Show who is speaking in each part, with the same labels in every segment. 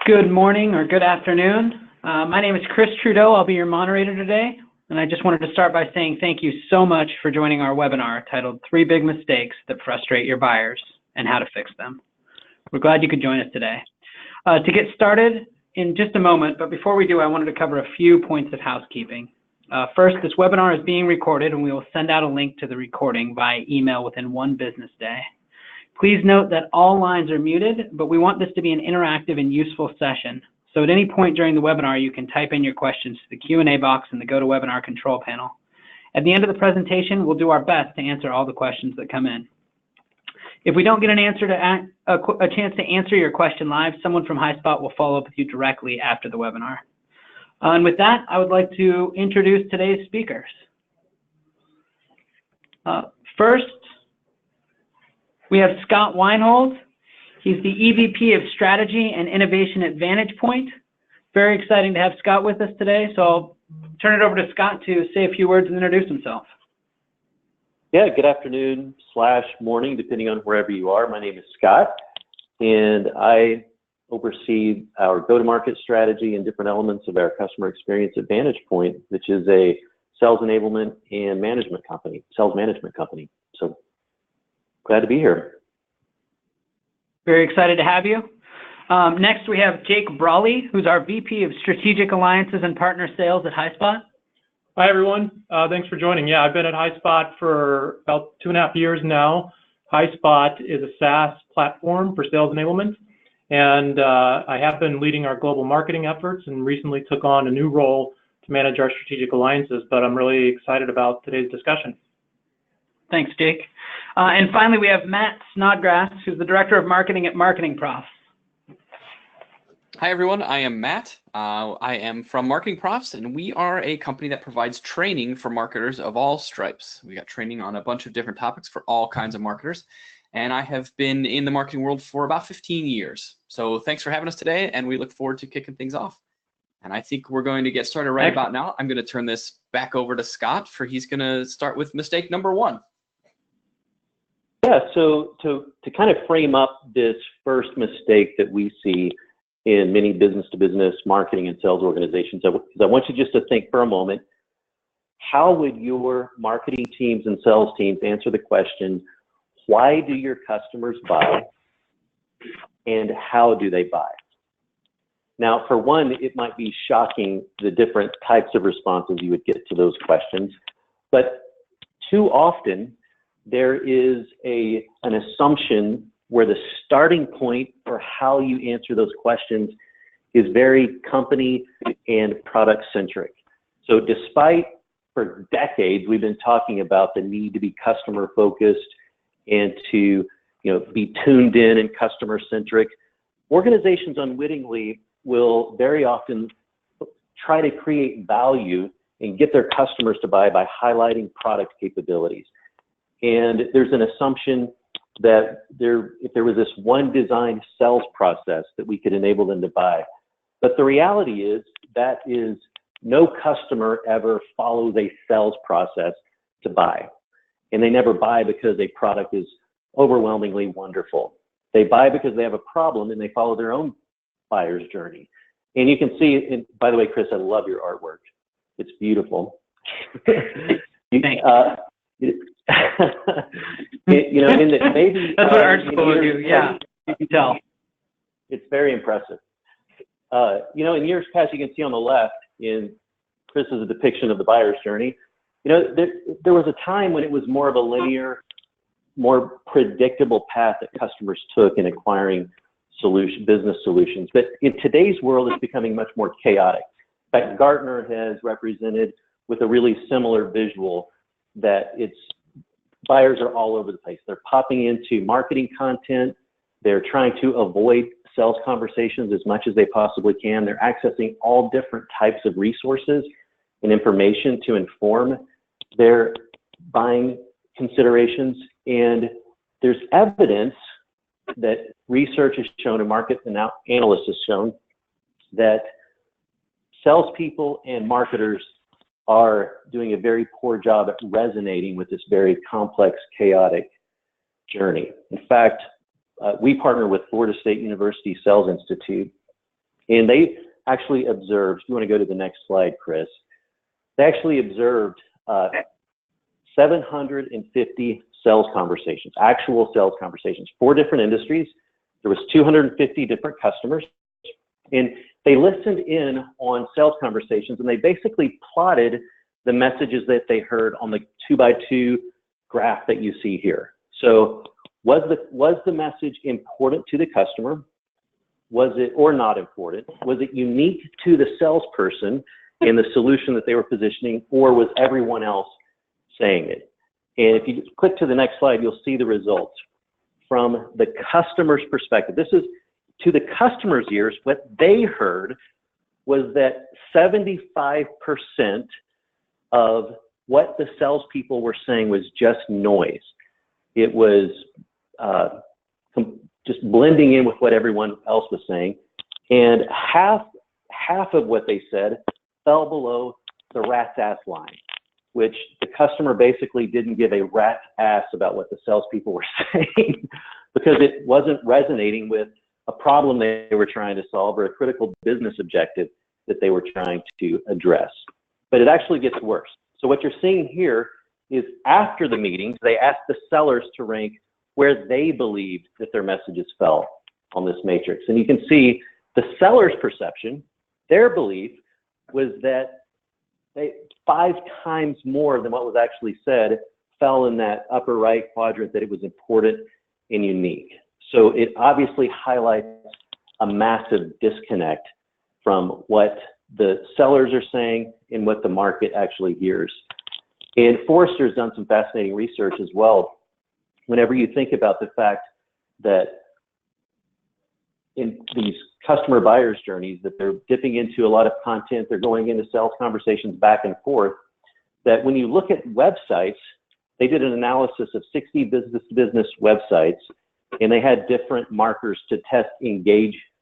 Speaker 1: Good morning or good afternoon. My name is Chris Trudeau. I'll be your moderator today. And I just wanted to start by saying thank you so much for joining our webinar titled 3 Big Mistakes That Frustrate Your Buyers and How to Fix Them. We're glad you could join us today. To get started in just a moment, but before we do, I wanted to cover a few points of housekeeping. First, this webinar is being recorded and we will send out a link to the recording via email within 1 business day. Please note that all lines are muted, but we want this to be an interactive and useful session. So at any point during the webinar, you can type in your questions to the Q&A box in the GoToWebinar control panel. At the end of the presentation, we'll do our best to answer all the questions that come in. If we don't get a chance to answer your question live, someone from Highspot will follow up with you directly after the webinar. And with that, I would like to introduce today's speakers. First, we have Scott Weinhold. He's the EVP of Strategy and Innovation at VantagePoint. Very exciting to have Scott with us today, so I'll turn it over to Scott to say a few words and introduce himself.
Speaker 2: Yeah, good afternoon / morning, depending on wherever you are. My name is Scott, and I oversee our go-to-market strategy and different elements of our customer experience at VantagePoint, which is a sales enablement and sales management company. So glad to be here.
Speaker 1: Very excited to have you. Next, we have Jake Brawley, who's our VP of Strategic Alliances and Partner Sales at Highspot.
Speaker 3: Hi, everyone. Thanks for joining. Yeah, I've been at Highspot for about 2.5 years now. Highspot is a SaaS platform for sales enablement, and I have been leading our global marketing efforts and recently took on a new role to manage our strategic alliances, but I'm really excited about today's discussion.
Speaker 1: Thanks, Jake. And finally, we have Matt Snodgrass, who's the Director of Marketing at MarketingProfs.
Speaker 4: Hi, everyone. I am Matt. I am from MarketingProfs, and we are a company that provides training for marketers of all stripes. We got training on a bunch of different topics for all kinds of marketers, and I have been in the marketing world for about 15 years. So thanks for having us today, and we look forward to kicking things off. And I think we're going to get started right about now. I'm going to turn this back over to Scott, for he's going to start with mistake number 1.
Speaker 2: Yeah, so to kind of frame up this first mistake that we see in many business-to-business marketing and sales organizations, I want you just to think for a moment, how would your marketing teams and sales teams answer the question, why do your customers buy and how do they buy? Now, for one, it might be shocking the different types of responses you would get to those questions, but too often, there is an assumption where the starting point for how you answer those questions is very company and product centric. So despite for decades we've been talking about the need to be customer focused and to be tuned in and customer centric, organizations unwittingly will very often try to create value and get their customers to buy by highlighting product capabilities. And there's an assumption that if there was this one designed sales process that we could enable them to buy. But the reality is that is no customer ever follows a sales process to buy. And they never buy because a product is overwhelmingly wonderful. They buy because they have a problem and they follow their own buyer's journey. And you can see, and by the way, Chris, I love your artwork. It's beautiful. In the maybe
Speaker 1: that's what art school do. Yeah, you can tell.
Speaker 2: It's very impressive. In years past, you can see on the left in Chris's depiction of the buyer's journey. There was a time when it was more of a linear, more predictable path that customers took in acquiring business solutions. But in today's world, it's becoming much more chaotic. In fact, Gartner has represented with a really similar visual that buyers are all over the place. They're popping into marketing content. They're trying to avoid sales conversations as much as they possibly can. They're accessing all different types of resources and information to inform their buying considerations. And there's evidence that research has shown and market analysts has shown that salespeople and marketers are doing a very poor job at resonating with this very complex, chaotic journey. In fact, we partner with Florida State University Sales Institute, And they actually observed, if you want to go to the next slide, Chris, they actually observed 750 sales conversations, actual sales conversations, 4 different industries. There was 250 different customers. And they listened in on sales conversations, and they basically plotted the messages that they heard on the 2x2 graph that you see here. So was the message important to the customer? Was it, or not important? Was it unique to the salesperson and the solution that they were positioning, or was everyone else saying it? And if you click to the next slide, you'll see the results. From the customer's perspective, this is to the customer's ears, what they heard was that 75% of what the salespeople were saying was just noise. It was just blending in with what everyone else was saying. And half of what they said fell below the rat's ass line, which the customer basically didn't give a rat's ass about what the salespeople were saying because it wasn't resonating with a problem they were trying to solve or a critical business objective that they were trying to address. But it actually gets worse. So what you're seeing here is after the meetings, they asked the sellers to rank where they believed that their messages fell on this matrix. And you can see the seller's perception, their belief was that they 5 times more than what was actually said fell in that upper right quadrant, that it was important and unique. So it obviously highlights a massive disconnect from what the sellers are saying and what the market actually hears. And Forrester's done some fascinating research as well. Whenever you think about the fact that in these customer buyers journeys that they're dipping into a lot of content, they're going into sales conversations back and forth, that when you look at websites, they did an analysis of 60 business-to-business websites, and they had different markers to test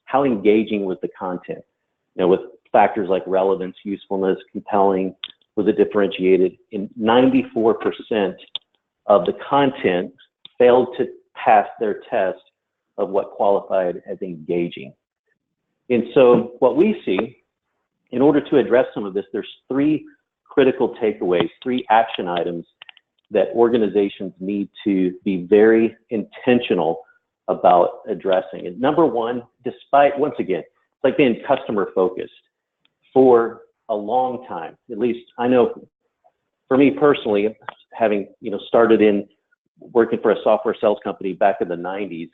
Speaker 2: how engaging was the content. You know, with factors like relevance, usefulness, compelling, was it differentiated? And 94% of the content failed to pass their test of what qualified as engaging. And so what we see, in order to address some of this, there's 3 critical takeaways, 3 action items that organizations need to be very intentional about addressing. And number 1, despite, once again, it's like being customer focused for a long time. At least I know for me personally, having started in working for a software sales company back in the 90s,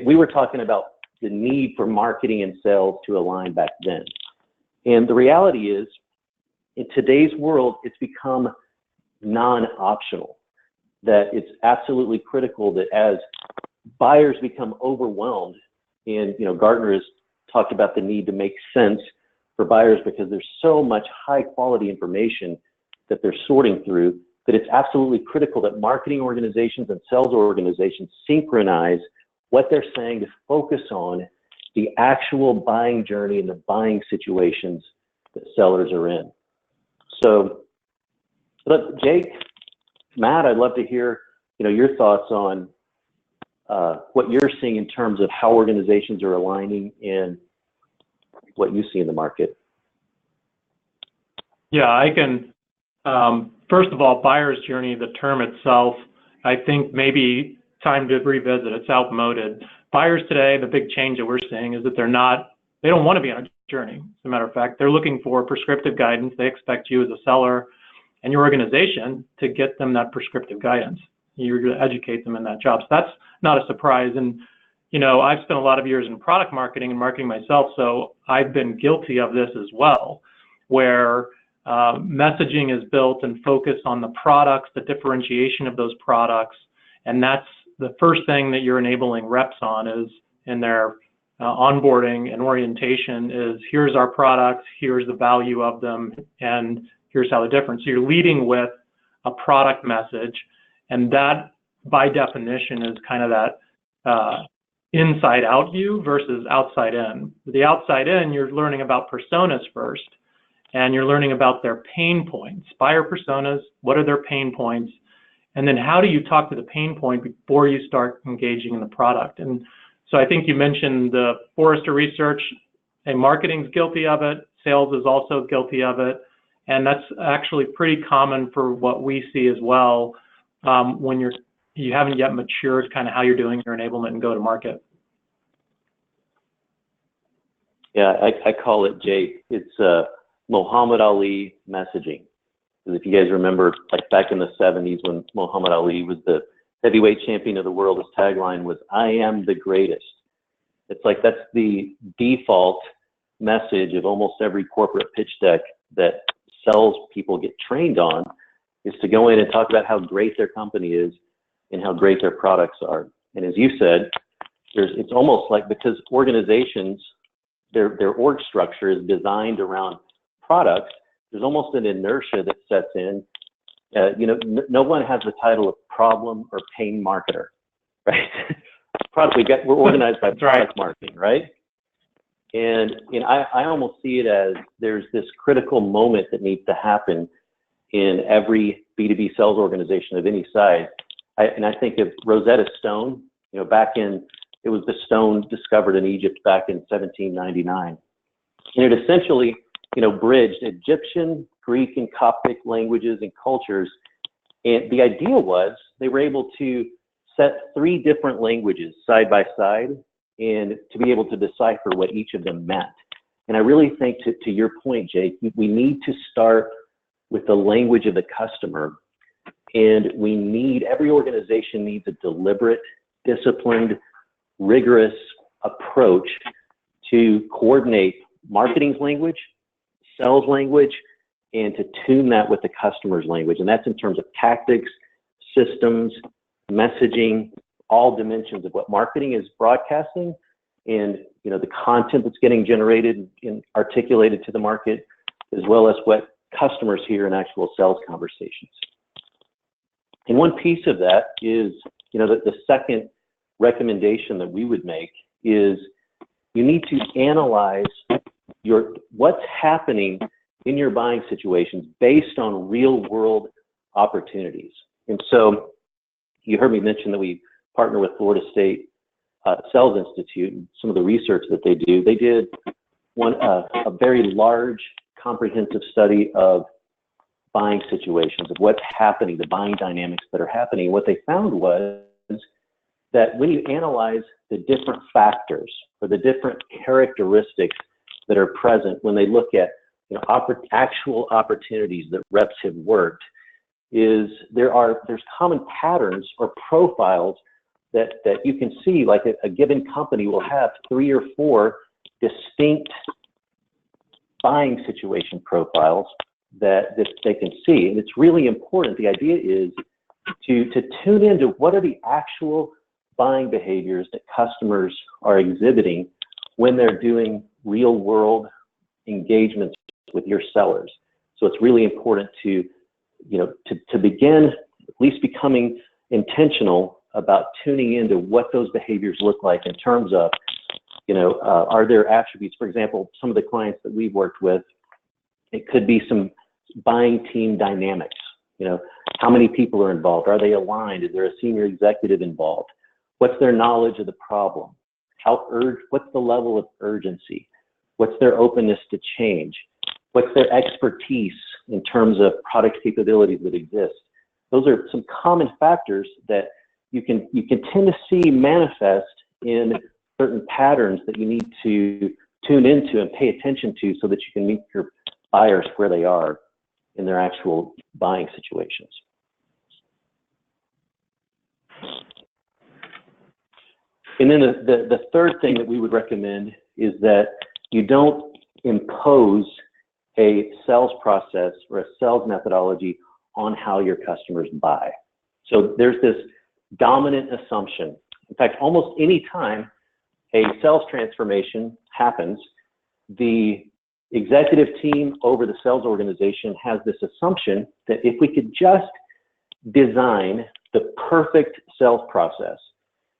Speaker 2: we were talking about the need for marketing and sales to align back then. And the reality is, in today's world, it's become non-optional, that it's absolutely critical that as buyers become overwhelmed, and Gartner has talked about the need to make sense for buyers because there's so much high quality information that they're sorting through, that it's absolutely critical that marketing organizations and sales organizations synchronize what they're saying to focus on the actual buying journey and the buying situations that sellers are in. So, look, Jake, Matt, I'd love to hear your thoughts on what you're seeing in terms of how organizations are aligning and what you see in the market.
Speaker 3: Yeah, I can. First of all, buyer's journey, the term itself, I think maybe time to revisit. It's outmoded. Buyers today, the big change that we're seeing is that they don't want to be on a journey. As a matter of fact, they're looking for prescriptive guidance. They expect you as a seller and your organization to get them that prescriptive guidance. You're going to educate them in that job. So that's not a surprise. And, I've spent a lot of years in product marketing and marketing myself, so I've been guilty of this as well, where messaging is built and focused on the products, the differentiation of those products, and that's the first thing that you're enabling reps on is in their onboarding and orientation is here's our products, here's the value of them, and here's how they're different. So you're leading with a product message, and that by definition is kind of that inside out view versus outside in. The outside in, you're learning about personas first, and you're learning about their pain points. Buyer personas, what are their pain points? And then how do you talk to the pain point before you start engaging in the product? And so I think you mentioned the Forrester research. and marketing's guilty of it. Sales is also guilty of it. And that's actually pretty common for what we see as well when you haven't yet matured kind of how you're doing your enablement and go to market.
Speaker 2: Yeah, I call it, Jake, it's Muhammad Ali messaging. Because if you guys remember, like back in the 70s when Muhammad Ali was the heavyweight champion of the world, his tagline was, "I am the greatest." It's like that's the default message of almost every corporate pitch deck that sales people get trained on, is to go in and talk about how great their company is and how great their products are. And as you said, it's almost like, because organizations, their org structure is designed around products, there's almost an inertia that sets in. No one has the title of problem or pain marketer, right? We're organized by product marketing, right? And I almost see it as there's this critical moment that needs to happen in every B2B sales organization of any size. I think of Rosetta Stone, it was the stone discovered in Egypt back in 1799. And it essentially, bridged Egyptian, Greek, and Coptic languages and cultures. And the idea was they were able to set 3 different languages side by side and to be able to decipher what each of them meant. And I really think, to your point, Jake, we need to start with the language of the customer. And every organization needs a deliberate, disciplined, rigorous approach to coordinate marketing's language, sales language, and to tune that with the customer's language. And that's in terms of tactics, systems, messaging, all dimensions of what marketing is broadcasting, and the content that's getting generated and articulated to the market, as well as what customers hear in actual sales conversations. And one piece of that is, the second recommendation that we would make is you need to analyze what's happening in your buying situations based on real world opportunities. And so you heard me mention that we partner with Florida State Sales Institute and some of the research that they do. They did a very large, comprehensive study of buying situations, of what's happening, the buying dynamics that are happening. What they found was that when you analyze the different factors or the different characteristics that are present when they look at actual opportunities that reps have worked, there's common patterns or profiles that you can see. Like a given company will have 3 or 4 distinct buying situation profiles that they can see. And it's really important. The idea is to tune into what are the actual buying behaviors that customers are exhibiting when they're doing real world engagements with your sellers. So it's really important to begin at least becoming intentional about tuning into what those behaviors look like in terms of, are there attributes? For example, some of the clients that we've worked with, it could be some buying team dynamics. How many people are involved? Are they aligned? Is there a senior executive involved? What's their knowledge of the problem? What's the level of urgency? What's their openness to change? What's their expertise in terms of product capabilities that exist? Those are some common factors that you can tend to see manifest in certain patterns that you need to tune into and pay attention to so that you can meet your buyers where they are in their actual buying situations. And then the third thing that we would recommend is that you don't impose a sales process or a sales methodology on how your customers buy. So there's this dominant assumption. In fact, almost any time a sales transformation happens, the executive team over the sales organization has this assumption that if we could just design the perfect sales process,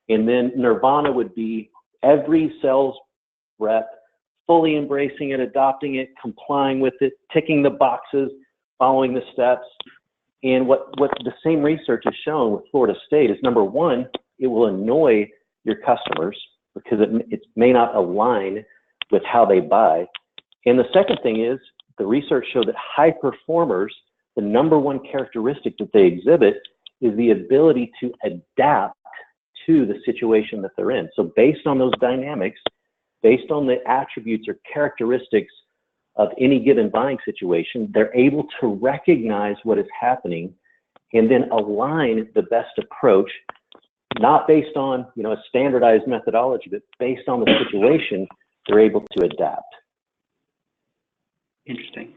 Speaker 2: and then nirvana would be every sales rep fully embracing it, adopting it, complying with it, ticking the boxes, following the steps. And what the same research has shown with Florida State is, number one, it will annoy your customers because it may not align with how they buy. And the second thing is, the research showed that high performers, the number one characteristic that they exhibit is the ability to adapt to the situation that they're in. So based on those dynamics, based on the attributes or characteristics of any given buying situation, they're able to recognize what is happening and then align the best approach, not based on a standardized methodology, but based on the situation, they're able to adapt.
Speaker 1: Interesting.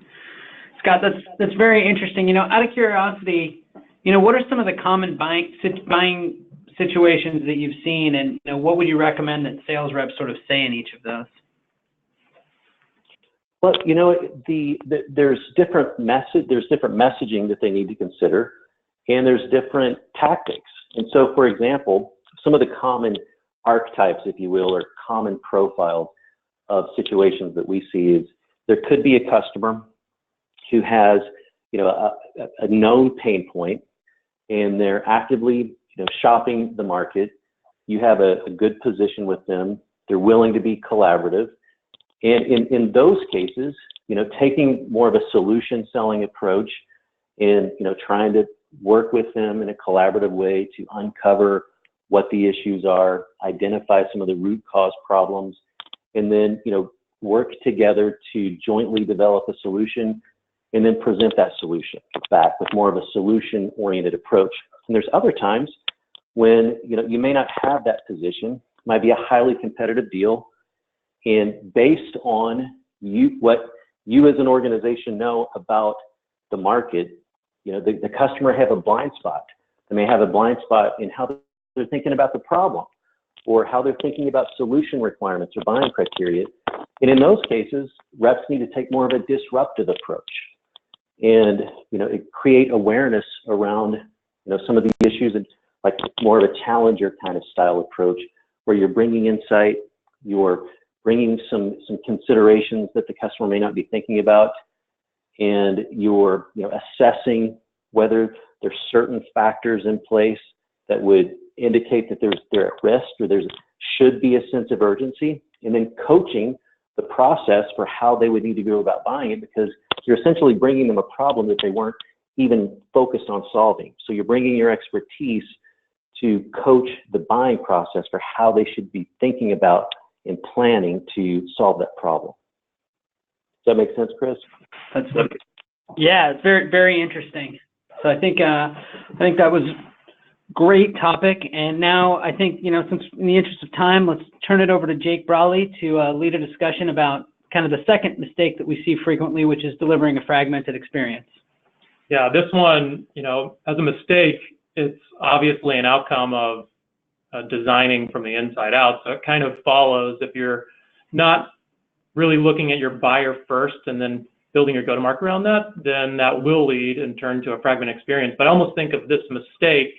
Speaker 1: Scott, that's very interesting. Out of curiosity, what are some of the common buying situations that you've seen, and what would you recommend that sales reps sort of say in each of those?
Speaker 2: Well, there's different messaging that they need to consider, and there's different tactics. And so, for example, some of the common archetypes, if you will, or common profiles of situations that we see is there could be a customer who has, a known pain point, and they're actively, shopping the market. You have a good position with them. They're willing to be collaborative. And in those cases, taking more of a solution selling approach and, trying to work with them in a collaborative way to uncover what the issues are, identify some of the root cause problems, and then, work together to jointly develop a solution and then present that solution back with more of a solution-oriented approach. And there's other times when, you may not have that position, might be a highly competitive deal, and based on what you as an organization know about the market, the customer have a blind spot. They may have a blind spot in how they're thinking about the problem or how they're thinking about solution requirements or buying criteria. And in those cases, reps need to take more of a disruptive approach and, create awareness around, some of the issues, and like more of a challenger kind of style approach where you're bringing insight, you're bringing some considerations that the customer may not be thinking about, and you're assessing whether there's certain factors in place that would indicate that they're at risk or should be a sense of urgency, and then coaching the process for how they would need to go about buying it, because you're essentially bringing them a problem that they weren't even focused on solving. So you're bringing your expertise to coach the buying process for how they should be thinking about and planning to solve that problem. Does that make sense, Chris?
Speaker 1: Yeah, it's very, very interesting. So I think that was great topic. And now I think, since in the interest of time, let's turn it over to Jake Brawley to lead a discussion about kind of the second mistake that we see frequently, which is delivering a fragmented experience.
Speaker 3: Yeah, this one, as a mistake, it's obviously an outcome of designing from the inside out. So it kind of follows, if you're not really looking at your buyer first and then building your go-to-market around that, then that will lead and turn to a fragmented experience. But I almost think of this mistake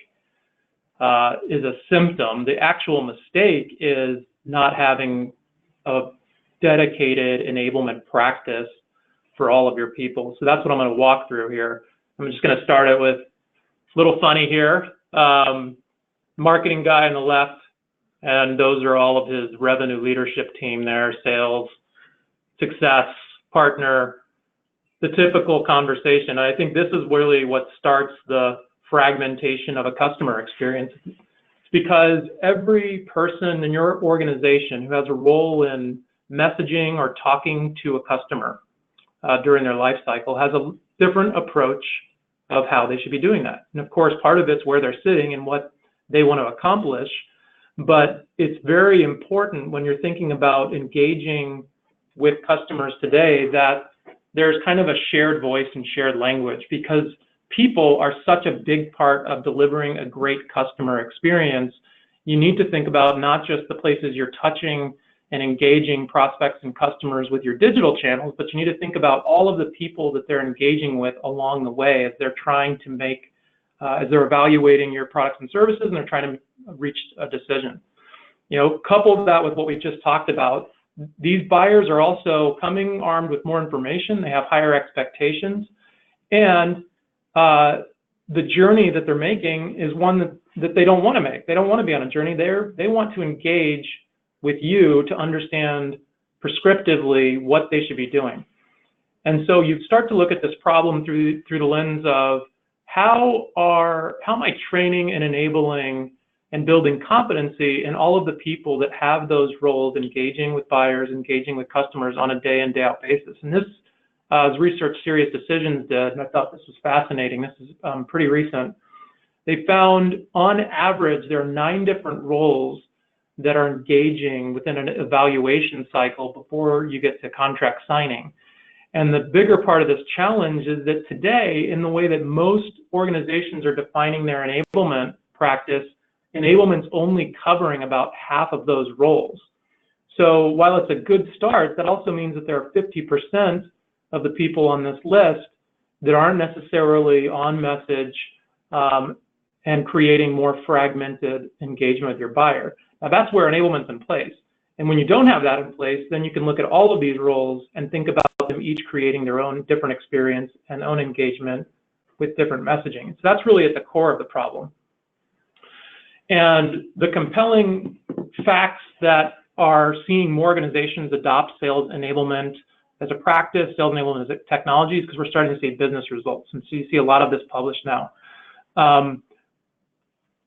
Speaker 3: is a symptom. The actual mistake is not having a dedicated enablement practice for all of your people. So that's what I'm going to walk through here. I'm just going to start it with a little funny here. Marketing guy on the left, and those are all of his revenue leadership team there, sales, success, partner, the typical conversation. I think this is really what starts the fragmentation of a customer experience. It's because every person in your organization who has a role in messaging or talking to a customer during their life cycle has a different approach of how they should be doing that. And of course, part of it's where they're sitting and what they want to accomplish, but it's very important when you're thinking about engaging with customers today that there's kind of a shared voice and shared language, because people are such a big part of delivering a great customer experience. You need to think about not just the places you're touching and engaging prospects and customers with your digital channels, but you need to think about all of the people that they're engaging with along the way as they're trying to make, as they're evaluating your products and services and they're trying to reach a decision. Couple that with what we just talked about, these buyers are also coming armed with more information. They have higher expectations, and the journey that they're making is one that they don't want to make. They don't want to be on a journey. They want to engage with you to understand prescriptively what they should be doing. And so you start to look at this problem through the lens of how am I training and enabling and building competency in all of the people that have those roles, engaging with buyers, engaging with customers on a day in, day out basis. And this is research Serious Decisions did, and I thought this was fascinating. This is pretty recent. They found on average there are 9 different roles that are engaging within an evaluation cycle before you get to contract signing. And the bigger part of this challenge is that today, in the way that most organizations are defining their enablement practice, enablement's only covering about half of those roles. So while it's a good start, that also means that there are 50% of the people on this list that aren't necessarily on message and creating more fragmented engagement with your buyer. Now that's where enablement's in place. And when you don't have that in place, then you can look at all of these roles and think about them each creating their own different experience and own engagement with different messaging. So that's really at the core of the problem. And the compelling facts that are seeing more organizations adopt sales enablement as a practice, sales enablement as a technology, because we're starting to see business results. And so you see a lot of this published now.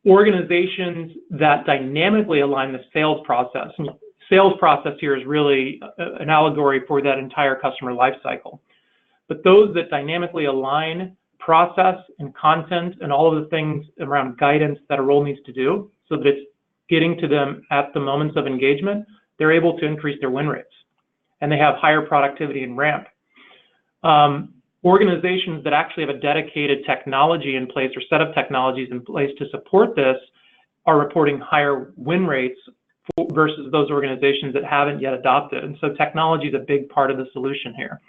Speaker 3: Organizations that dynamically align the sales process. And sales process here is really an allegory for that entire customer life cycle. But those that dynamically align process and content and all of the things around guidance that a role needs to do so that it's getting to them at the moments of engagement, they're able to increase their win rates. And they have higher productivity and ramp. Organizations that actually have a dedicated technology in place or set of technologies in place to support this are reporting higher win rates versus those organizations that haven't yet adopted. And so technology is a big part of the solution here.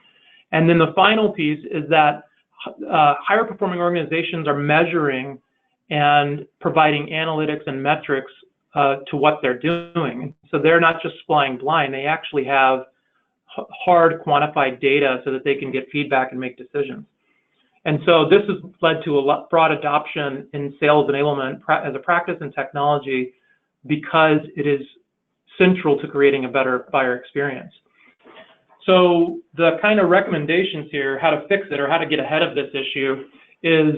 Speaker 3: And then the final piece is that higher performing organizations are measuring and providing analytics and metrics to what they're doing. So they're not just flying blind, they actually have hard quantified data so that they can get feedback and make decisions. And so this has led to a broad adoption in sales enablement as a practice and technology because it is central to creating a better buyer experience. So the kind of recommendations here, how to fix it or how to get ahead of this issue is,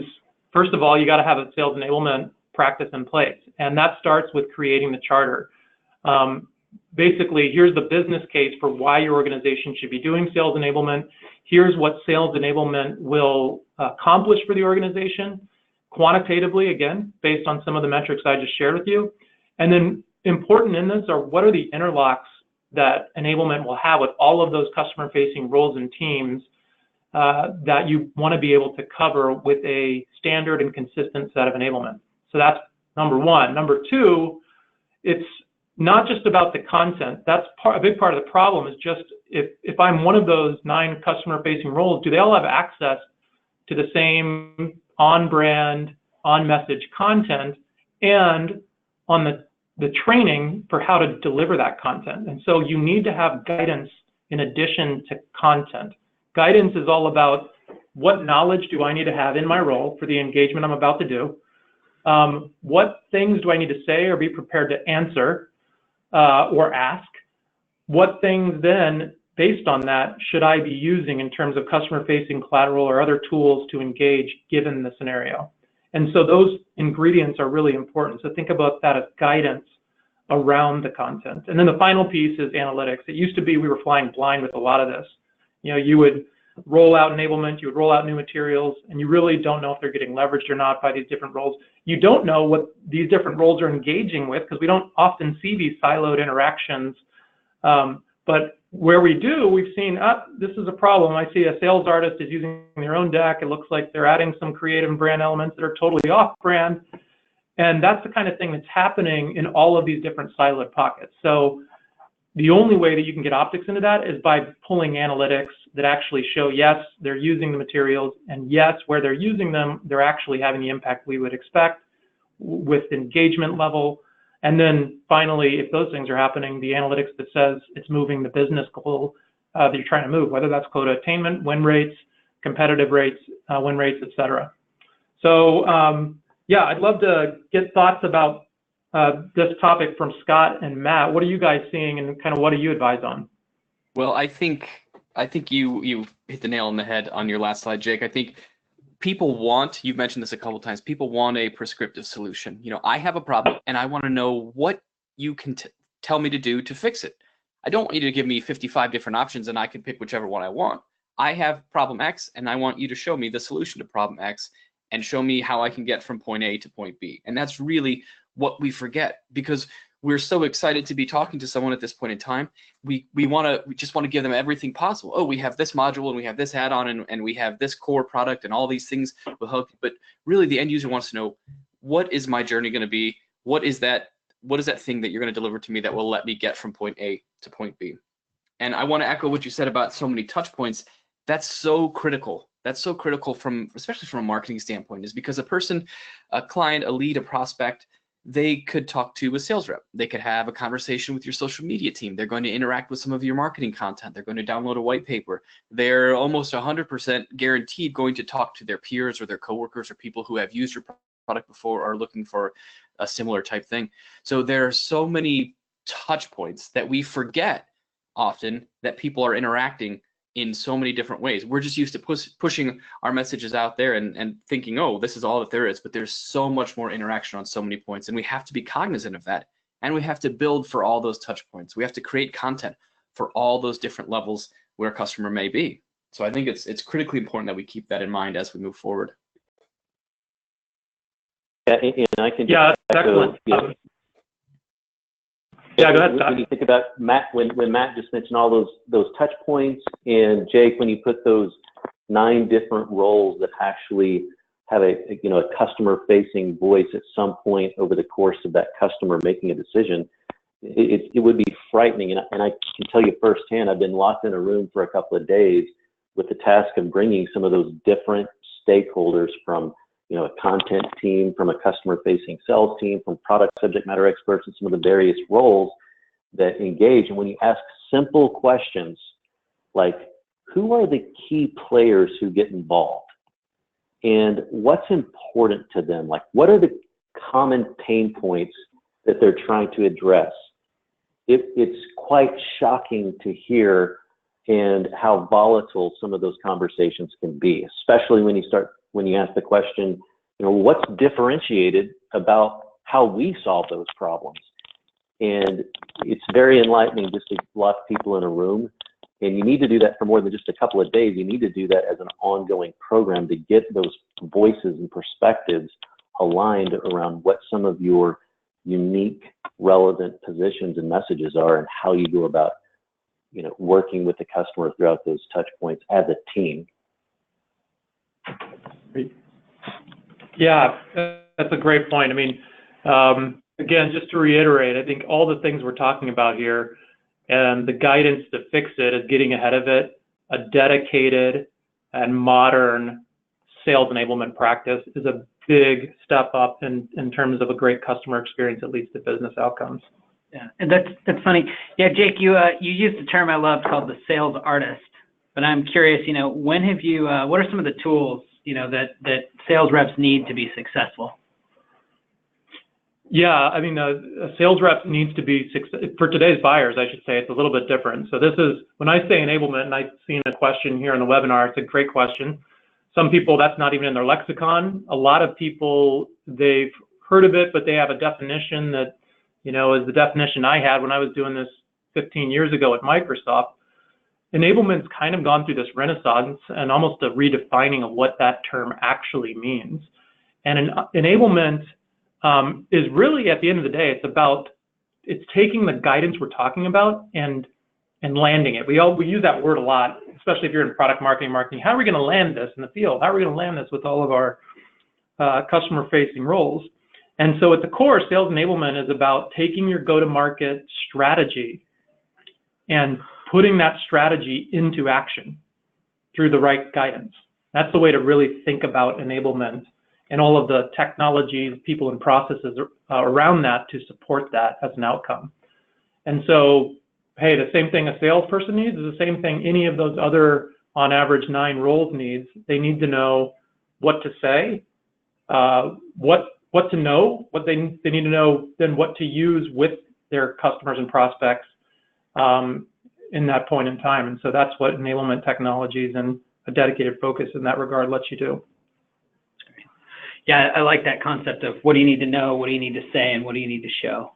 Speaker 3: first of all, you got to have a sales enablement practice in place. And that starts with creating the charter. Basically, here's the business case for why your organization should be doing sales enablement. Here's what sales enablement will accomplish for the organization, quantitatively, again, based on some of the metrics I just shared with you. And then important in this are what are the interlocks that enablement will have with all of those customer-facing roles and teams that you want to be able to cover with a standard and consistent set of enablement. So that's number one. Number two, it's not just about the content. That's a big part of the problem is just if I'm one of those 9 customer-facing roles, do they all have access to the same on-brand, on-message content and on the training for how to deliver that content? And so you need to have guidance in addition to content. Guidance is all about what knowledge do I need to have in my role for the engagement I'm about to do? What things do I need to say or be prepared to answer or ask? What things then, based on that, should I be using in terms of customer-facing collateral or other tools to engage given the scenario? And so those ingredients are really important. So think about that as guidance around the content. And then the final piece is analytics. It used to be we were flying blind with a lot of this. You know, you would roll out enablement, you would roll out new materials, and you really don't know if they're getting leveraged or not by these different roles. You don't know what these different roles are engaging with because we don't often see these siloed interactions. But where we do, we've seen, this is a problem. I see a sales artist is using their own deck. It looks like they're adding some creative and brand elements that are totally off-brand. And that's the kind of thing that's happening in all of these different siloed pockets. So the only way that you can get optics into that is by pulling analytics that actually show, yes, they're using the materials, and yes, where they're using them, they're actually having the impact we would expect with engagement level. And then finally, if those things are happening, the analytics that says it's moving the business goal that you're trying to move, whether that's quota attainment, win rates, competitive rates, win rates, et cetera. So yeah, I'd love to get thoughts about this topic from Scott and Matt. What are you guys seeing and kind of what do you advise on?
Speaker 4: Well, I think you hit the nail on the head on your last slide, Jake. I think people want, you've mentioned this a couple of times, people want a prescriptive solution. You know, I have a problem and I want to know what you can tell me to do to fix it. I don't want you to give me 55 different options and I can pick whichever one I want. I have problem X and I want you to show me the solution to problem X and show me how I can get from point A to point B. And that's really what we forget, because we're so excited to be talking to someone at this point in time. We just want to give them everything possible. Oh, we have this module and we have this add-on and we have this core product and all these things will help you. But really the end user wants to know, what is my journey going to be? What is that thing that you're going to deliver to me that will let me get from point A to point B? And I want to echo what you said about so many touch points. That's so critical. That's so critical especially from a marketing standpoint, is because a person, a client, a lead, a prospect, they could talk to a sales rep. They could have a conversation with your social media team. They're going to interact with some of your marketing content. They're going to download a white paper. They're almost 100% guaranteed going to talk to their peers or their coworkers or people who have used your product before or are looking for a similar type thing. So there are so many touch points that we forget often, that people are interacting in so many different ways. We're just used to pushing our messages out there and thinking, oh, this is all that there is, but there's so much more interaction on so many points, and we have to be cognizant of that. And we have to build for all those touch points. We have to create content for all those different levels where a customer may be. So I think it's critically important that we keep that in mind as we move forward.
Speaker 2: Yeah, and I can just
Speaker 3: excellent.
Speaker 2: Yeah, go ahead. When you think about Matt, when Matt just mentioned all those touch points, and Jake, when you put those 9 different roles that actually have a customer-facing voice at some point over the course of that customer making a decision, it would be frightening. And I can tell you firsthand, I've been locked in a room for a couple of days with the task of bringing some of those different stakeholders from a content team, from a customer-facing sales team, from product subject matter experts, and some of the various roles that engage. And when you ask simple questions like, who are the key players who get involved? And what's important to them? Like, what are the common pain points that they're trying to address? It's quite shocking to hear and how volatile some of those conversations can be, especially when you ask the question, what's differentiated about how we solve those problems? And it's very enlightening just to lock people in a room. And you need to do that for more than just a couple of days. You need to do that as an ongoing program to get those voices and perspectives aligned around what some of your unique, relevant positions and messages are, and how you go about, working with the customer throughout those touch points as a team.
Speaker 3: Yeah, that's a great point. I mean, again, just to reiterate, I think all the things we're talking about here and the guidance to fix it is getting ahead of it. A dedicated and modern sales enablement practice is a big step up in terms of a great customer experience that leads to business outcomes.
Speaker 1: Yeah, and that's funny. Yeah, Jake, you used a term I love called the sales artist. But I'm curious, when have you? What are some of the tools that sales reps need to be successful?
Speaker 3: Yeah, I mean, a sales rep needs to be for today's buyers. I should say it's a little bit different. So this is when I say enablement, and I've seen a question here in the webinar. It's a great question. Some people, that's not even in their lexicon. A lot of people, they've heard of it, but they have a definition that is the definition I had when I was doing this 15 years ago at Microsoft. Enablement's kind of gone through this renaissance and almost a redefining of what that term actually means. And an enablement is really, at the end of the day, it's taking the guidance we're talking about and landing it. We use that word a lot, especially if you're in product marketing. How are we going to land this in the field? How are we going to land this with all of our customer-facing roles? And so at the core, sales enablement is about taking your go-to-market strategy and putting that strategy into action through the right guidance. That's the way to really think about enablement and all of the technologies, people, and processes around that to support that as an outcome. And so, hey, the same thing a salesperson needs is the same thing any of those other, on average, 9 roles needs. They need to know what to say, what to know, what they need to know, then what to use with their customers and prospects. in that point in time. And so that's what enablement technologies and a dedicated focus in that regard lets you do.
Speaker 1: Yeah, I like that concept of what do you need to know, what do you need to say, and what do you need to show.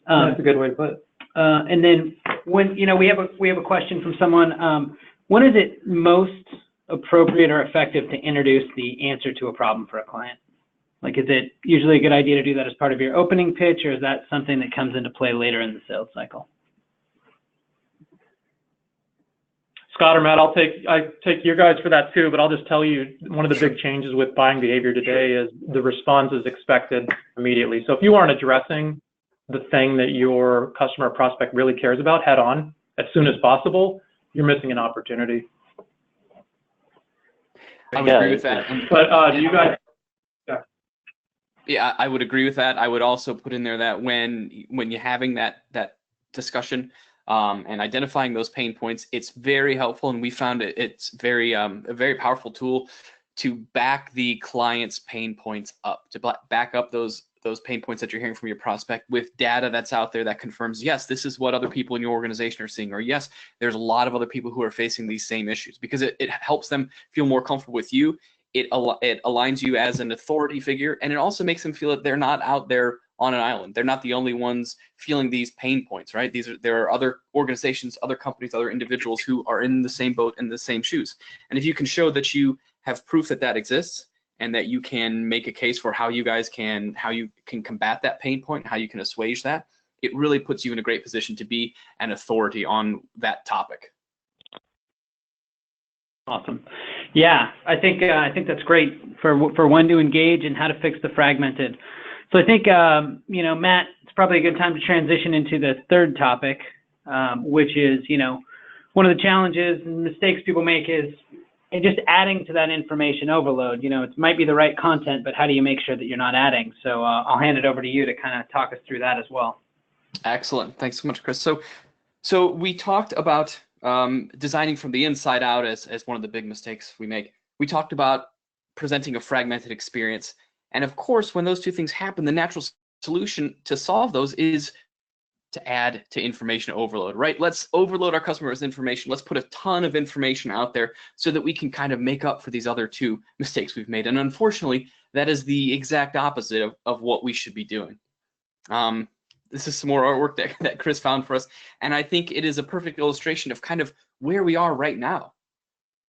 Speaker 3: That's a good way to put it.
Speaker 1: And then when, we have a question from someone, when is it most appropriate or effective to introduce the answer to a problem for a client? Like, is it usually a good idea to do that as part of your opening pitch, or is that something that comes into play later in the sales cycle?
Speaker 3: Scott or Matt, I take your guys for that too, but I'll just tell you, one of the big changes with buying behavior today is the response is expected immediately. So if you aren't addressing the thing that your customer or prospect really cares about head on as soon as possible, you're missing an opportunity.
Speaker 4: I would agree with that.
Speaker 3: But do you guys?
Speaker 4: Yeah, I would agree with that. I would also put in there that when you're having that discussion and identifying those pain points, it's very helpful, and we found it's very a very powerful tool to back the client's pain points up, to back up those pain points that you're hearing from your prospect with data that's out there that confirms, yes, this is what other people in your organization are seeing, or yes, there's a lot of other people who are facing these same issues, because it helps them feel more comfortable with you. It aligns you as an authority figure, and it also makes them feel that they're not out there on an island. They're not the only ones feeling these pain points, right? There are other organizations, other companies, other individuals who are in the same boat, in the same shoes. And if you can show that you have proof that that exists, and that you can make a case for how you can combat that pain point, how you can assuage that, it really puts you in a great position to be an authority on that topic.
Speaker 1: Awesome. Yeah, I think that's great for when to engage and how to fix the fragmented. So I think Matt, it's probably a good time to transition into the third topic, which is one of the challenges and mistakes people make is just adding to that information overload. It might be the right content, but how do you make sure that you're not adding? So I'll hand it over to you to kind of talk us through that as well.
Speaker 4: Excellent. Thanks so much, Chris. So we talked about designing from the inside out as one of the big mistakes we make. We talked about presenting a fragmented experience. And of course, when those two things happen, the natural solution to solve those is to add to information overload, right? Let's overload our customers with information. Let's put a ton of information out there so that we can kind of make up for these other two mistakes we've made. And unfortunately, that is the exact opposite of what we should be doing. This is some more artwork that Chris found for us, and I think it is a perfect illustration of kind of where we are right now.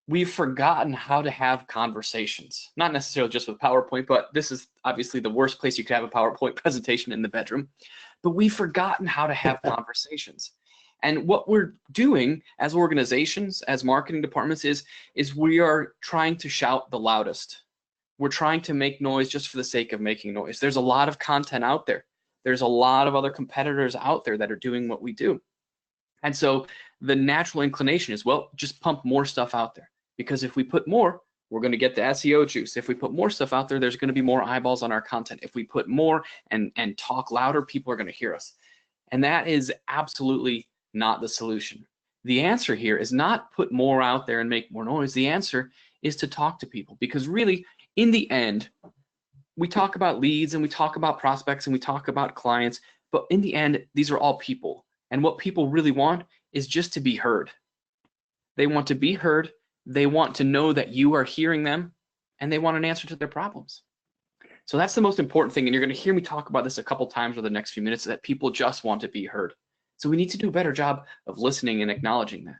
Speaker 4: We've forgotten how to have conversations, not necessarily just with PowerPoint, but this is obviously the worst place you could have a PowerPoint presentation, in the bedroom. But we've forgotten how to have conversations. And what we're doing as organizations, as marketing departments, is we are trying to shout the loudest. We're trying to make noise just for the sake of making noise. There's a lot of content out there. There's a lot of other competitors out there that are doing what we do. And so the natural inclination is, well, just pump more stuff out there. Because if we put more, we're going to get the SEO juice. If we put more stuff out there, there's going to be more eyeballs on our content. If we put more and talk louder, people are going to hear us. And that is absolutely not the solution. The answer here is not put more out there and make more noise. The answer is to talk to people. Because really, in the end, we talk about leads and we talk about prospects and we talk about clients, but in the end, these are all people. And what people really want is just to be heard. They want to be heard. They want to know that you are hearing them, and they want an answer to their problems. So that's the most important thing. And you're going to hear me talk about this a couple times over the next few minutes, that people just want to be heard. So we need to do a better job of listening and acknowledging that.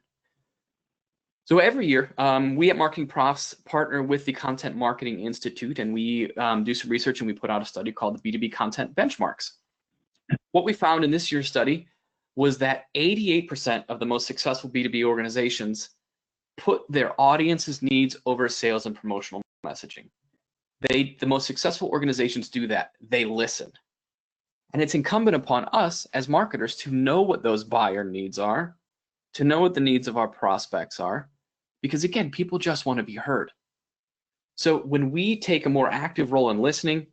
Speaker 4: So every year, we at MarketingProfs partner with the Content Marketing Institute, and we do some research, and we put out a study called the B2B Content Benchmarks. What we found in this year's study was that 88% of the most successful B2B organizations put their audience's needs over sales and promotional messaging. The most successful organizations do that. They listen. And it's incumbent upon us as marketers to know what those buyer needs are, to know what the needs of our prospects are, because again, people just want to be heard. So when we take a more active role in listening,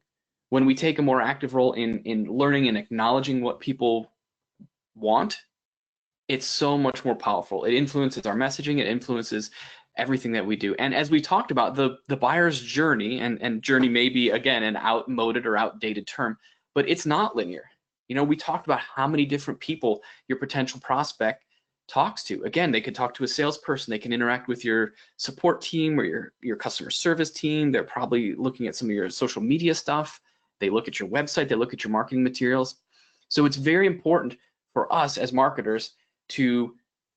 Speaker 4: when we take a more active role in learning and acknowledging what people want, it's so much more powerful. It influences our messaging, it influences everything that we do. And as we talked about, the buyer's journey, and journey may be, again, an outmoded or outdated term, but it's not linear. We talked about how many different people your potential prospect talks to. Again, they could talk to a salesperson, they can interact with your support team or your customer service team. They're probably looking at some of your social media stuff. They look at your website, they look at your marketing materials. So it's very important for us as marketers to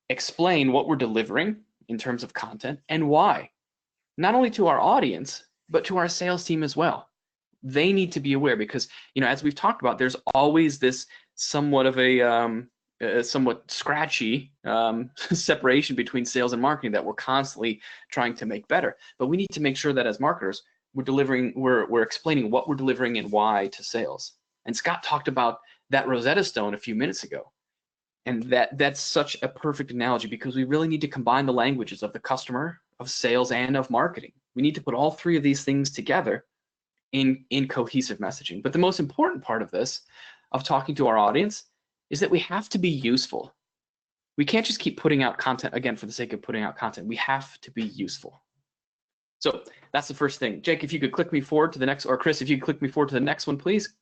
Speaker 4: explain what we're delivering in terms of content and why, not only to our audience, but to our sales team as well. They need to be aware because, as we've talked about, there's always this somewhat of a somewhat scratchy separation between sales and marketing that we're constantly trying to make better. But we need to make sure that as marketers, we're explaining what we're delivering and why to sales. And Scott talked about that Rosetta Stone a few minutes ago. And that's such a perfect analogy because we really need to combine the languages of the customer, of sales, and of marketing. We need to put all three of these things together in cohesive messaging. But the most important part of this, of talking to our audience, is that we have to be useful. We can't just keep putting out content, again, for the sake of putting out content. We have to be useful. So that's the first thing. Jake, if you could click me forward to the next, or Chris, if you could click me forward to the next one, please.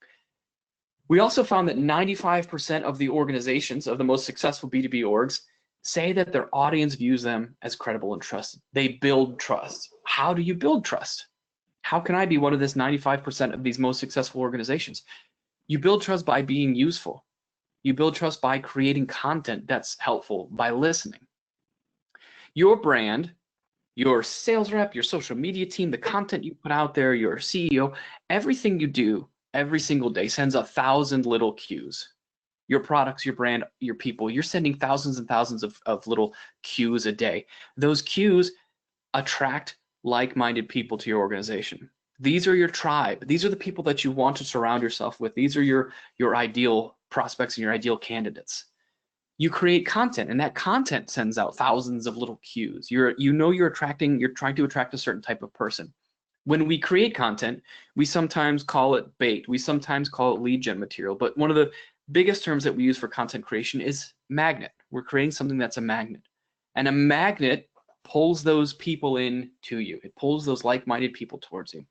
Speaker 4: We also found that 95% of the organizations, of the most successful B2B orgs, say that their audience views them as credible and trusted. They build trust. How do you build trust? How can I be one of this 95% of these most successful organizations? You build trust by being useful. You build trust by creating content that's helpful, by listening. Your brand, your sales rep, your social media team, the content you put out there, your CEO, everything you do every single day sends 1,000 little cues. Your products, your brand, your people, you're sending thousands and thousands of little cues a day. Those cues attract like-minded people to your organization. These are your tribe. These are the people that you want to surround yourself with. These are your ideal prospects and your ideal candidates. You create content, and that content sends out thousands of little cues. You're trying to attract a certain type of person. When we create content, we sometimes call it bait. We sometimes call it lead gen material. But one of the biggest terms that we use for content creation is magnet. We're creating something that's a magnet. And a magnet pulls those people in to you. It pulls those like-minded people towards you.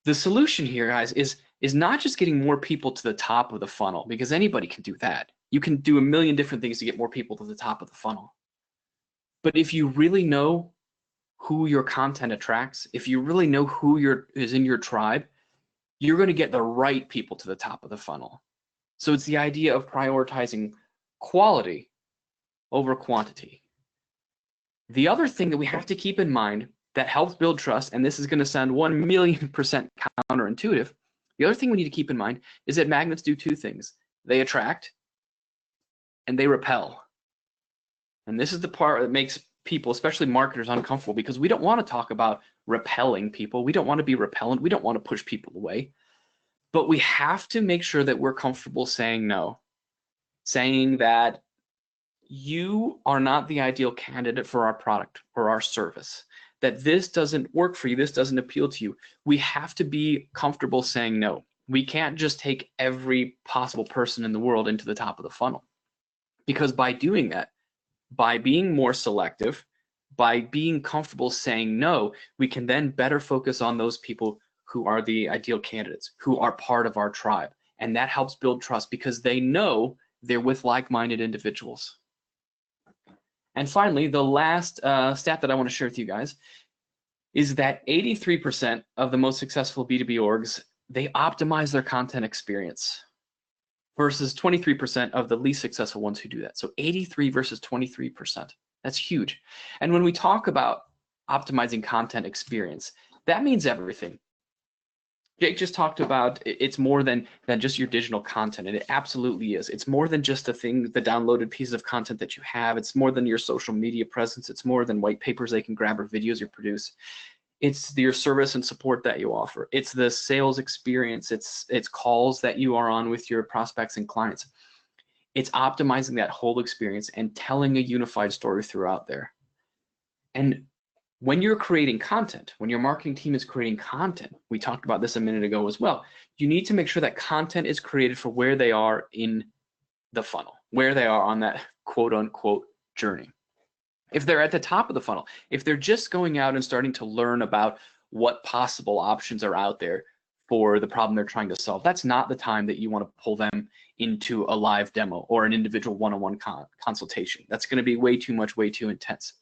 Speaker 4: The solution here, guys, is not just getting more people to the top of the funnel, because anybody can do that. You can do a million different things to get more people to the top of the funnel. But if you really know who your content attracts, if you really know who is in your tribe, you're going to get the right people to the top of the funnel. So it's the idea of prioritizing quality over quantity. The other thing that we have to keep in mind that helps build trust, and this is going to sound 1,000,000% counterintuitive, the other thing we need to keep in mind is that magnets do two things. They attract and they repel. And this is the part that makes people, especially marketers, uncomfortable, because we don't want to talk about repelling people. We don't want to be repellent. We don't want to push people away. But we have to make sure that we're comfortable saying no, saying that you are not the ideal candidate for our product or our service, that this doesn't work for you, this doesn't appeal to you. We have to be comfortable saying no. We can't just take every possible person in the world into the top of the funnel, because by doing that, by being more selective, by being comfortable saying no, we can then better focus on those people who are the ideal candidates, who are part of our tribe. And that helps build trust because they know they're with like-minded individuals. And finally, the last stat that I want to share with you guys is that 83% of the most successful B2B orgs, they optimize their content experience, versus 23% of the least successful ones who do that. So 83 versus 23%. That's huge. And when we talk about optimizing content experience, that means everything. Jake just talked about it's more than just your digital content, and it absolutely is. It's more than just the downloaded pieces of content that you have. It's more than your social media presence. It's more than white papers they can grab or videos you produce. It's your service and support that you offer. It's the sales experience. It's calls that you are on with your prospects and clients. It's optimizing that whole experience and telling a unified story throughout there. And when you're creating content, when your marketing team is creating content, we talked about this a minute ago as well, you need to make sure that content is created for where they are in the funnel, where they are on that quote unquote journey. If they're at the top of the funnel, if they're just going out and starting to learn about what possible options are out there for the problem they're trying to solve. That's not the time that you want to pull them into a live demo or an individual one-on-one consultation. That's going to be way too much, way too intense.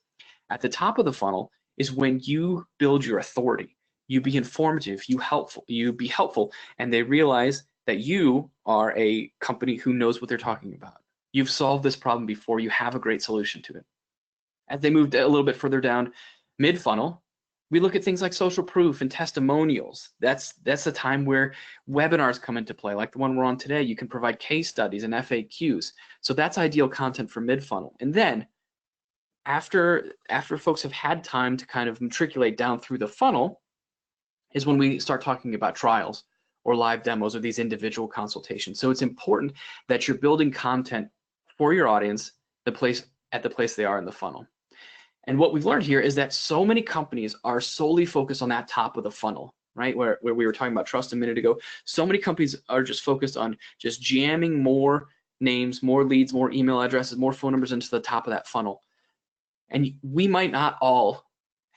Speaker 4: At the top of the funnel is when you build your authority. You be informative, you be helpful, and they realize that you are a company who knows what they're talking about. You've solved this problem before, you have a great solution to it. As they moved a little bit further down mid-funnel, we look at things like social proof and testimonials. That's the time where webinars come into play, like the one we're on today. You can provide case studies and FAQs. So that's ideal content for mid-funnel. And then after folks have had time to kind of matriculate down through the funnel is when we start talking about trials or live demos or these individual consultations. So it's important that you're building content for your audience at the place they are in the funnel. And what we've learned here is that so many companies are solely focused on that top of the funnel, right? Where we were talking about trust a minute ago. So many companies are just focused on just jamming more names, more leads, more email addresses, more phone numbers into the top of that funnel. And we might not all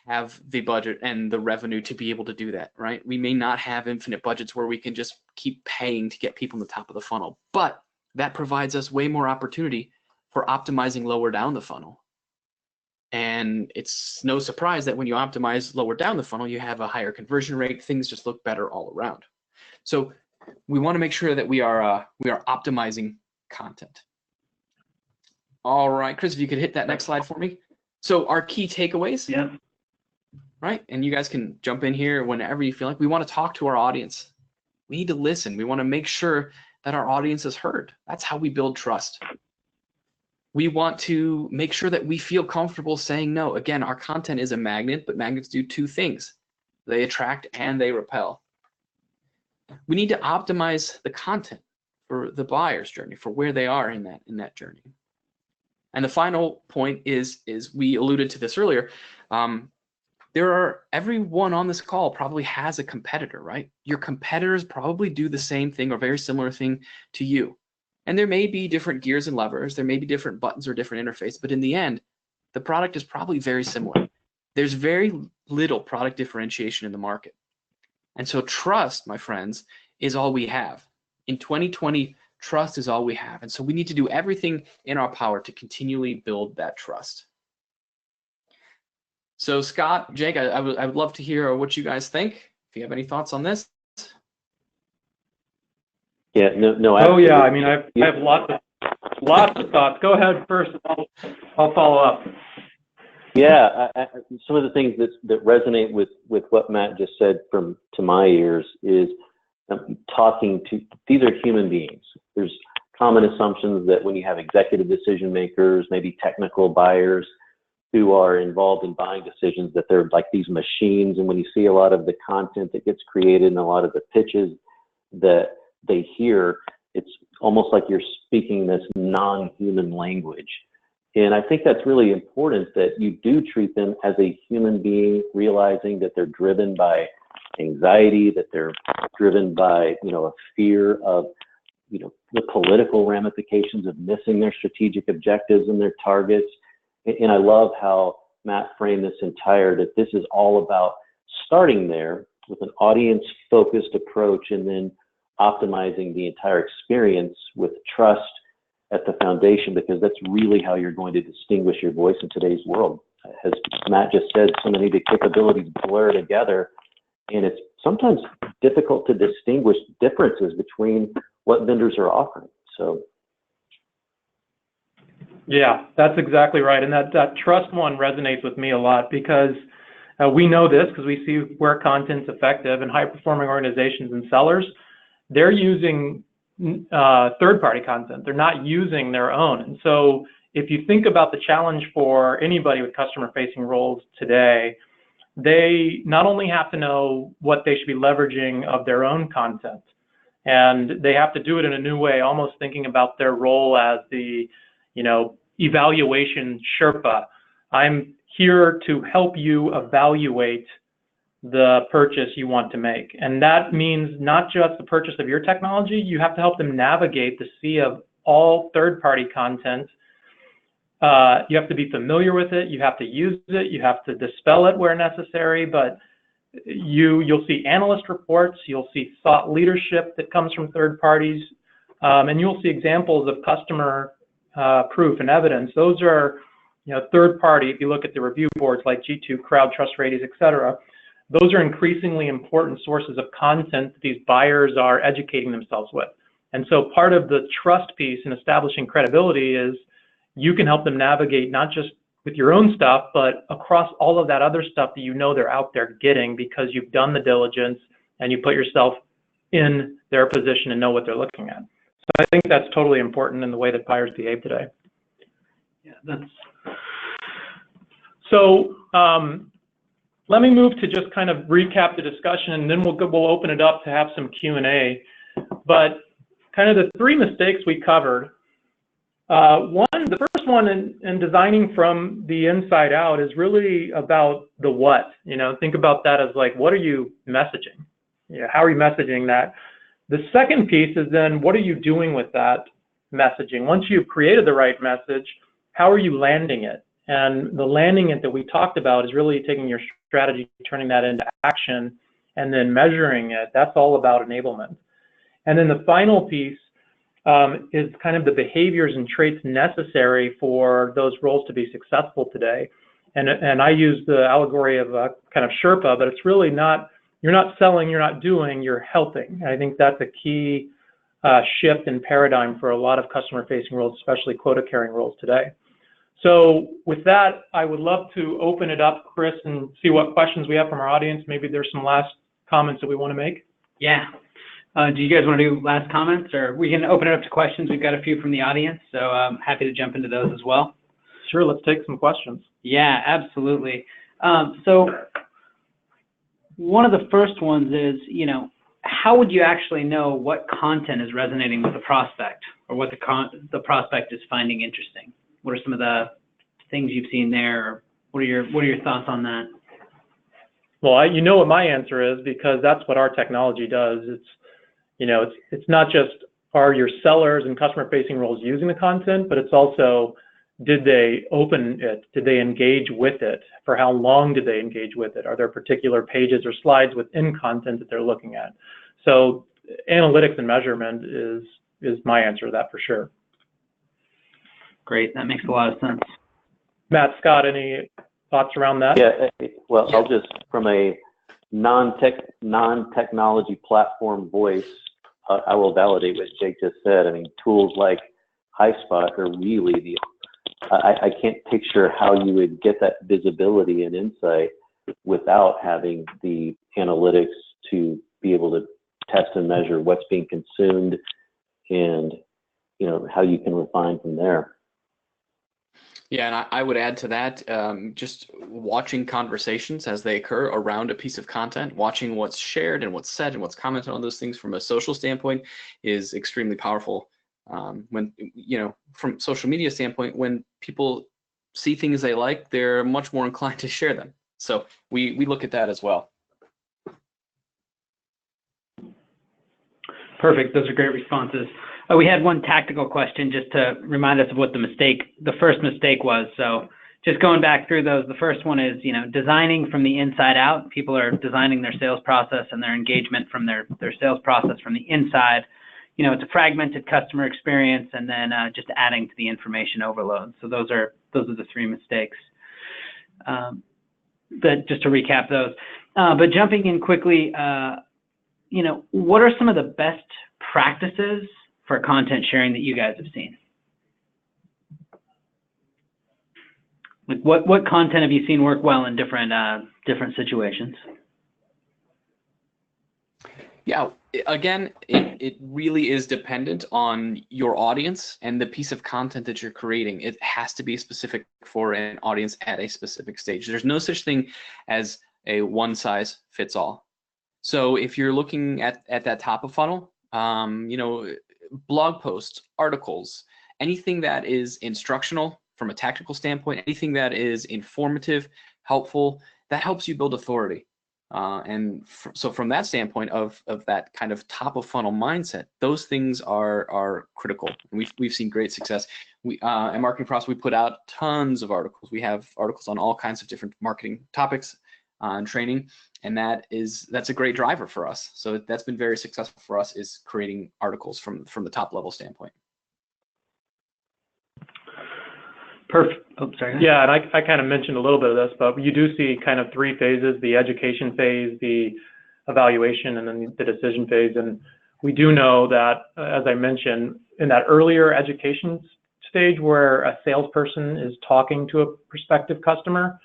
Speaker 4: have the budget and the revenue to be able to do that, right? We may not have infinite budgets where we can just keep paying to get people in the top of the funnel, but that provides us way more opportunity for optimizing lower down the funnel. And it's no surprise that when you optimize lower down the funnel, you have a higher conversion rate. Things just look better all around. So we want to make sure that we are optimizing content. All right, Chris, if you could hit that next slide for me. So our key takeaways.
Speaker 1: Yeah.
Speaker 4: Right, and you guys can jump in here whenever you feel like. We want to talk to our audience. We need to listen. We want to make sure that our audience is heard. That's how we build trust. We want to make sure that we feel comfortable saying no. Again, our content is a magnet, but magnets do two things. They attract and they repel. We need to optimize the content for the buyer's journey, for where they are in that journey. And the final point is we alluded to this earlier. Everyone on this call probably has a competitor, right? Your competitors probably do the same thing or very similar thing to you. And there may be different gears and levers, there may be different buttons or different interface, but in the end, the product is probably very similar. There's very little product differentiation in the market. And so trust, my friends, is all we have. In 2020, trust is all we have. And so we need to do everything in our power to continually build that trust. So Scott, Jake, I would love to hear what you guys think. If you have any thoughts on this.
Speaker 2: Yeah, no.
Speaker 3: Oh yeah, I mean, I have lots of thoughts. Go ahead first. I'll follow up.
Speaker 2: Yeah, some of the things that resonate with what Matt just said to my ears is these are human beings. There's common assumptions that when you have executive decision makers, maybe technical buyers who are involved in buying decisions, that they're like these machines. And when you see a lot of the content that gets created and a lot of the pitches that they hear, it's almost like you're speaking this non-human language. And I think that's really important, that you do treat them as a human being, realizing that they're driven by anxiety, that they're driven by, a fear of, the political ramifications of missing their strategic objectives and their targets. And I love how Matt framed this that this is all about starting there with an audience-focused approach and then optimizing the entire experience with trust at the foundation, because that's really how you're going to distinguish your voice in today's world. As Matt just said, so many of the capabilities blur together, and it's sometimes difficult to distinguish differences between what vendors are offering. So.
Speaker 3: Yeah, that's exactly right. And that trust one resonates with me a lot, because we know this because we see where content's effective, and high-performing organizations and sellers, they're using third-party content. They're not using their own. And so if you think about the challenge for anybody with customer-facing roles today, they not only have to know what they should be leveraging of their own content, and they have to do it in a new way, almost thinking about their role as the, evaluation Sherpa. I'm here to help you evaluate the purchase you want to make. And that means not just the purchase of your technology, you have to help them navigate the sea of all third-party content. You have to be familiar with it, you have to use it, you have to dispel it where necessary, but you'll see analyst reports, you'll see thought leadership that comes from third parties, and you'll see examples of customer proof and evidence. Those are, third party. If you look at the review boards like G2, Crowd, Trust Ratings, etc., those are increasingly important sources of content that these buyers are educating themselves with. And so part of the trust piece in establishing credibility is you can help them navigate not just with your own stuff, but across all of that other stuff that they're out there getting because you've done the diligence and you put yourself in their position and know what they're looking at. So I think that's totally important in the way that buyers behave today.
Speaker 1: Yeah, that's...
Speaker 3: So let me move to just kind of recap the discussion, and then we'll open it up to have some Q&A. But kind of the three mistakes we covered. The first one in designing from the inside out is really about the what. Think about that as like, what are you messaging? How are you messaging that? The second piece is then, what are you doing with that messaging? Once you've created the right message, how are you landing it? And the landing it that we talked about is really taking your strategy, turning that into action, and then measuring it. That's all about enablement. And then the final piece is kind of the behaviors and traits necessary for those roles to be successful today. And I use the allegory of a kind of Sherpa, but it's really not, you're not selling, you're not doing, you're helping. And I think that's a key shift in paradigm for a lot of customer-facing roles, especially quota-carrying roles today. So with that, I would love to open it up, Chris, and see what questions we have from our audience. Maybe there's some last comments that we want to make.
Speaker 1: Yeah. Do you guys want to do last comments, or we can open it up to questions? We've got a few from the audience, so I'm happy to jump into those as well.
Speaker 3: Sure, let's take some questions.
Speaker 1: Yeah, absolutely. So one of the first ones is, how would you actually know what content is resonating with the prospect, or what the prospect is finding interesting? What are some of the things you've seen there? Or what are your thoughts on that?
Speaker 3: Well, you know what my answer is, because that's what our technology does. It's not just are your sellers and customer-facing roles using the content, but it's also, did they open it? Did they engage with it? For how long did they engage with it? Are there particular pages or slides within content that they're looking at? So analytics and measurement is my answer to that for sure.
Speaker 1: Great, that makes a lot of sense.
Speaker 3: Matt, Scott, any thoughts around that?
Speaker 2: Yeah, well, I'll just, from a non-technology platform voice, I will validate what Jake just said. I mean, tools like Highspot are really I can't picture how you would get that visibility and insight without having the analytics to be able to test and measure what's being consumed and, how you can refine from there.
Speaker 4: Yeah, and I would add to that, just watching conversations as they occur around a piece of content, watching what's shared and what's said and what's commented on those things from a social standpoint is extremely powerful. When, from social media standpoint, when people see things they like, they're much more inclined to share them. So we look at that as well.
Speaker 1: Perfect, those are great responses. We had one tactical question just to remind us of what the first mistake was. So just going back through those, the first one is, designing from the inside out. People are designing their sales process and their engagement from their sales process from the inside. It's a fragmented customer experience, and then just adding to the information overload. So those are the three mistakes. Just to recap those. But jumping in quickly, what are some of the best practices for content sharing that you guys have seen? Like what content have you seen work well in different situations?
Speaker 4: Yeah, again, it really is dependent on your audience and the piece of content that you're creating. It has to be specific for an audience at a specific stage. There's no such thing as a one size fits all. So if you're looking at that top of funnel, blog posts, articles, anything that is instructional from a tactical standpoint, anything that is informative, helpful, that helps you build authority. So from that standpoint of that kind of top of funnel mindset, those things are critical. We've seen great success. At MarketingProfs, we put out tons of articles. We have articles on all kinds of different marketing topics. on training, and that's a great driver for us. So that's been very successful for us, is creating articles from the top level standpoint.
Speaker 1: Perfect. Oh, sorry.
Speaker 3: Yeah, and I kind of mentioned a little bit of this, but you do see kind of three phases: the education phase, the evaluation, and then the decision phase. And we do know that, as I mentioned, in that earlier education stage where a salesperson is talking to a prospective customer,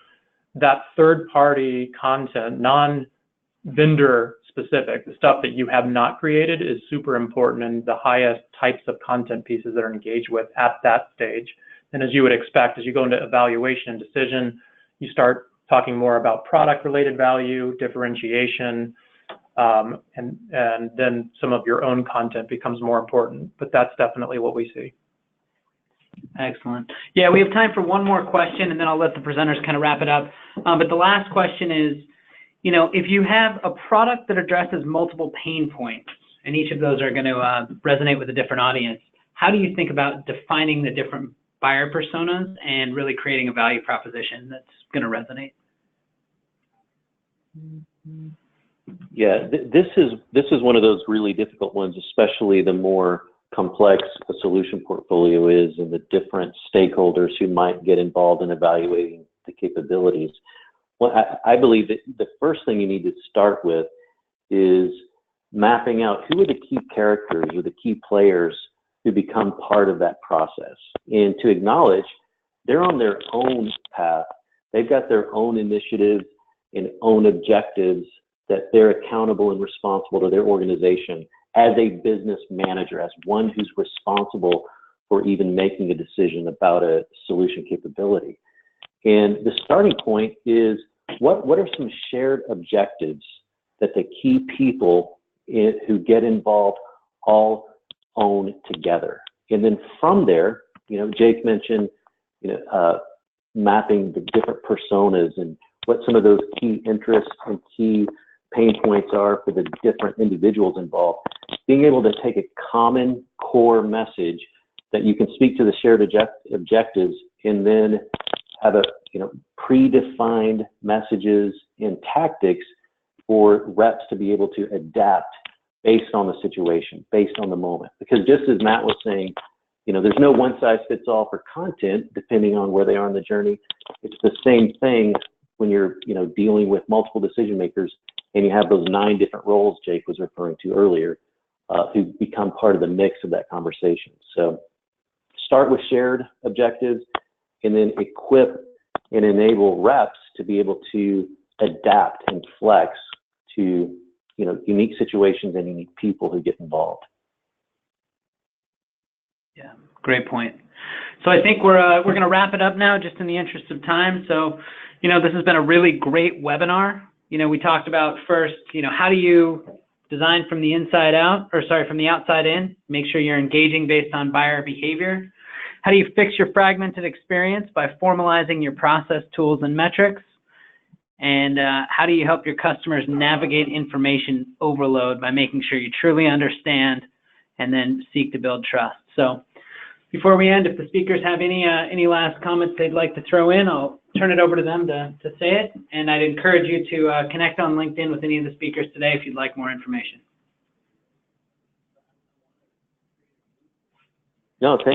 Speaker 3: that third-party content, non-vendor specific, the stuff that you have not created, is super important, and the highest types of content pieces that are engaged with at that stage. And as you would expect, as you go into evaluation and decision, you start talking more about product-related value, differentiation, and then some of your own content becomes more important. But that's definitely what we see.
Speaker 1: Excellent. Yeah, we have time for one more question, and then I'll let the presenters kind of wrap it up. But the last question is, if you have a product that addresses multiple pain points, and each of those are going to resonate with a different audience, how do you think about defining the different buyer personas and really creating a value proposition that's going to resonate?
Speaker 2: Yeah, this is one of those really difficult ones, especially the more complex a solution portfolio is and the different stakeholders who might get involved in evaluating the capabilities. Well, I believe that the first thing you need to start with is mapping out who are the key characters or the key players who become part of that process, and to acknowledge they're on their own path. They've got their own initiatives and own objectives that they're accountable and responsible to their organization as a business manager, as one who's responsible for even making a decision about a solution capability. And the starting point is, what are some shared objectives that the key people who get involved all own together? And then from there, Jake mentioned, mapping the different personas and what some of those key interests and key pain points are for the different individuals involved. Being able to take a common core message that you can speak to the shared objectives, and then have a predefined messages and tactics for reps to be able to adapt based on the situation, based on the moment. Because just as Matt was saying, there's no one size fits all for content depending on where they are in the journey. It's the same thing when you're dealing with multiple decision makers and you have those 9 different roles Jake was referring to earlier, who become part of the mix of that conversation. So start with shared objectives, and then equip and enable reps to be able to adapt and flex to unique situations and unique people who get involved.
Speaker 1: Yeah, great point. So I think we're going to wrap it up now, just in the interest of time. So this has been a really great webinar. We talked about first, how do you design from the inside out, from the outside in, make sure you're engaging based on buyer behavior. How do you fix your fragmented experience by formalizing your process, tools, and metrics? And how do you help your customers navigate information overload by making sure you truly understand and then seek to build trust? So before we end, if the speakers have any last comments they'd like to throw in, I'll turn it over to them to say it. And I'd encourage you to connect on LinkedIn with any of the speakers today if you'd like more information.
Speaker 2: No, thank